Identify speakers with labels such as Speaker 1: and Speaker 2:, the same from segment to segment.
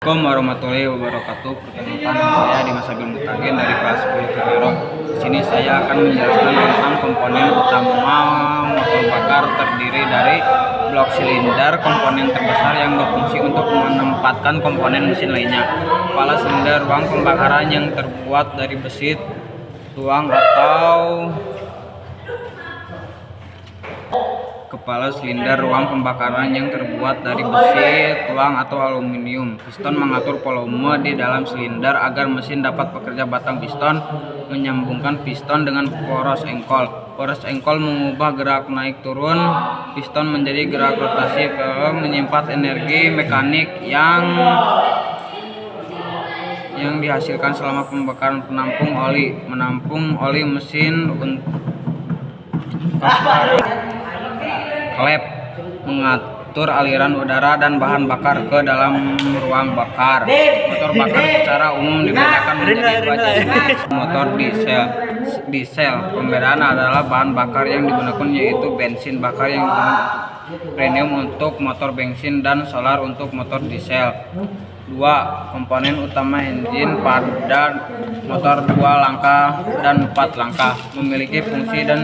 Speaker 1: Assalamualaikum warahmatullahi wabarakatuh. Perkenalkan saya Dimas Abil Mutagen dari kelas 10 Kero. Di sini saya akan menjelaskan tentang komponen utama motor bakar terdiri dari blok silinder, komponen terbesar yang berfungsi untuk menempatkan komponen mesin lainnya. Kepala silinder, ruang pembakaran yang terbuat dari besi, tuang atau kepala silinder, ruang pembakaran yang terbuat dari besi, tuang atau aluminium. Piston mengatur volume di dalam silinder agar mesin dapat bekerja. Batang piston menyambungkan piston dengan poros engkol. Poros engkol mengubah gerak naik turun piston menjadi gerak rotasi, menyimpan energi mekanik yang dihasilkan selama pembakaran. Penampung oli, menampung oli mesin. Klep mengatur aliran udara dan bahan bakar ke dalam ruang bakar. Motor bakar secara umum dibedakan menjadi dua jenis. Motor diesel. Pembedaan adalah bahan bakar yang digunakan yaitu bensin bakar yang digunakan premium untuk motor bensin dan solar untuk motor diesel. 2. Komponen utama engine pada motor 2 langkah dan 4 langkah memiliki fungsi dan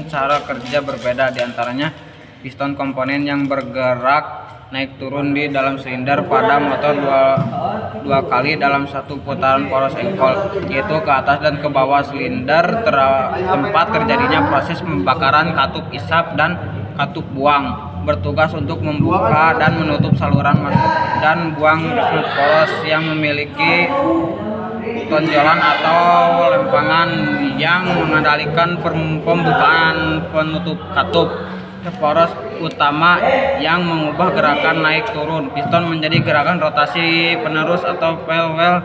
Speaker 1: cara kerja berbeda. Diantaranya piston, komponen yang bergerak naik turun di dalam silinder pada motor dua kali dalam satu putaran poros engkol, yaitu ke atas dan ke bawah silinder, tempat terjadinya proses pembakaran katup isap dan katup buang, bertugas untuk membuka dan menutup saluran masuk dan buang poros yang memiliki tonjolan atau lempangan yang mengendalikan pembukaan penutup katup. Poros utama yang mengubah gerakan naik turun piston menjadi gerakan rotasi penerus atau flywheel,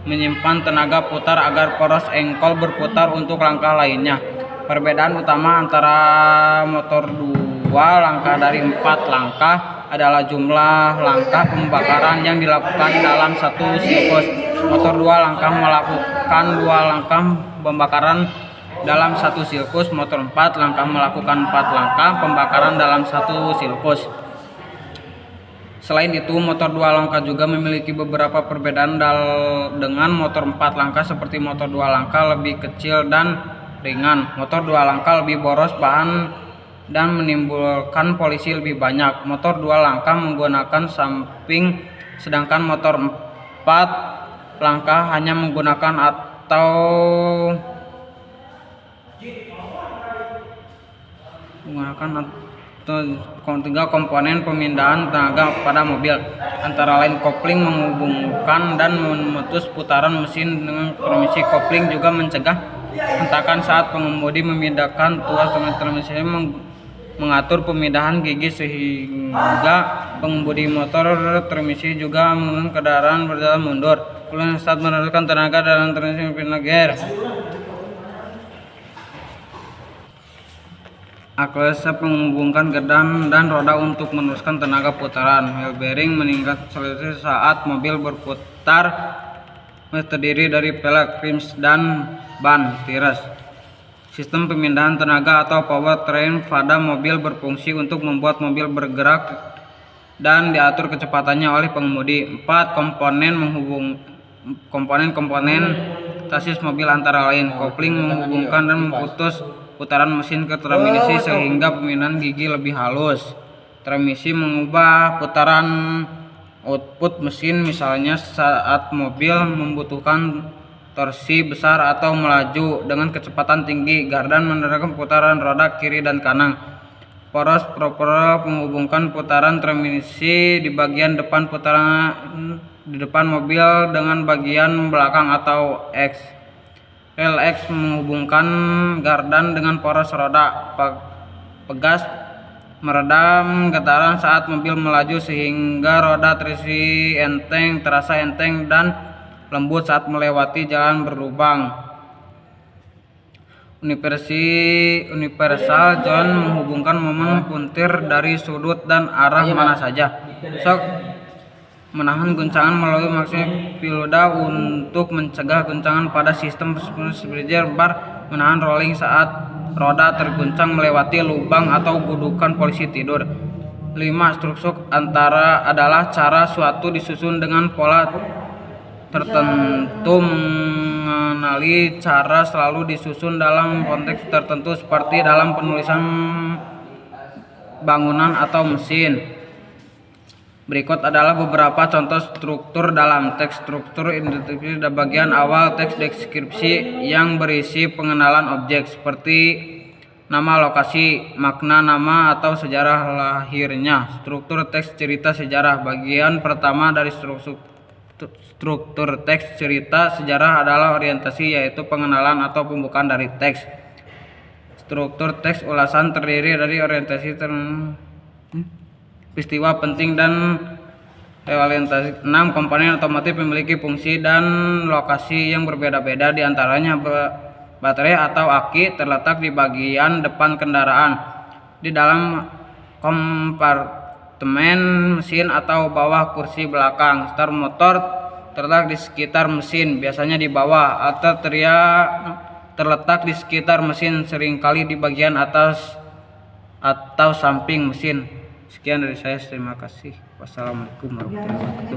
Speaker 1: menyimpan tenaga putar agar poros engkol berputar untuk langkah lainnya. Perbedaan utama antara motor 2 langkah dari 4 langkah adalah jumlah langkah pembakaran yang dilakukan dalam satu siklus. Motor 2 langkah melakukan 2 langkah pembakaran dalam satu siklus. Motor 4 langkah melakukan 4 langkah pembakaran dalam satu siklus. Selain itu, motor 2 langkah juga memiliki beberapa perbedaan dengan motor 4 langkah, seperti motor 2 langkah lebih kecil dan ringan. Motor 2 langkah lebih boros bahan dan menimbulkan polusi lebih banyak. Motor 2 langkah menggunakan samping, sedangkan motor 4 langkah hanya menggunakan tiga komponen pemindahan tenaga pada mobil, antara lain kopling menghubungkan dan memutus putaran mesin dengan transmisi. Kopling juga mencegah hentakan saat pengemudi memindahkan tuas transmisi, mengatur pemindahan gigi sehingga pengemudi motor transmisi juga menggunakan kendaraan berjalan mundur. Kemudian saat meneruskan tenaga dalam transmisi gear. Aklesep menghubungkan gedan dan roda untuk meneruskan tenaga putaran. Wheel bearing meningkat akselerasi saat mobil berputar, terdiri dari pelek, rims, dan ban tires. Sistem pemindahan tenaga atau powertrain pada mobil berfungsi untuk membuat mobil bergerak dan diatur kecepatannya oleh pengemudi. 4. Komponen sasis mobil antara lain kopling menghubungkan dan memutus putaran mesin ke transmisi sehingga pemindahan gigi lebih halus. Transmisi mengubah putaran output mesin, misalnya saat mobil membutuhkan torsi besar atau melaju dengan kecepatan tinggi. Gardan menerapkan putaran roda kiri dan kanan. Poros proper menghubungkan putaran transmisi di bagian depan di depan mobil dengan bagian belakang atau X. LX menghubungkan gardan dengan poros roda. Pegas meredam getaran saat mobil melaju sehingga roda terasa enteng dan lembut saat melewati jalan berlubang. Universal joint menghubungkan momen puntir dari sudut dan arah mana saja. Shock menahan guncangan melalui maksimal piloda untuk mencegah guncangan pada sistem springer bar, menahan rolling saat roda terguncang melewati lubang atau gudukan polisi tidur. 5. Struktur adalah cara suatu disusun dengan pola tertentu. Mengenali cara selalu disusun dalam konteks tertentu seperti dalam penulisan, bangunan, atau mesin. Berikut adalah beberapa contoh struktur dalam teks. Struktur identifikasi pada bagian awal teks deskripsi yang berisi pengenalan objek seperti nama, lokasi, makna nama, atau sejarah lahirnya. Struktur teks cerita sejarah. Bagian pertama dari struktur teks cerita sejarah adalah orientasi, yaitu pengenalan atau pembukaan dari teks. Struktur teks ulasan terdiri dari orientasi peristiwa penting dan orientasi. 6. Komponen otomotif memiliki fungsi dan lokasi yang berbeda-beda, di antaranya baterai atau aki terletak di bagian depan kendaraan, di dalam kompartemen mesin atau bawah kursi belakang. Start motor terletak di sekitar mesin, biasanya di bawah, atau terletak di sekitar mesin, seringkali di bagian atas atau samping mesin. Sekian dari saya, terima kasih. Wassalamualaikum warahmatullahi wabarakatuh.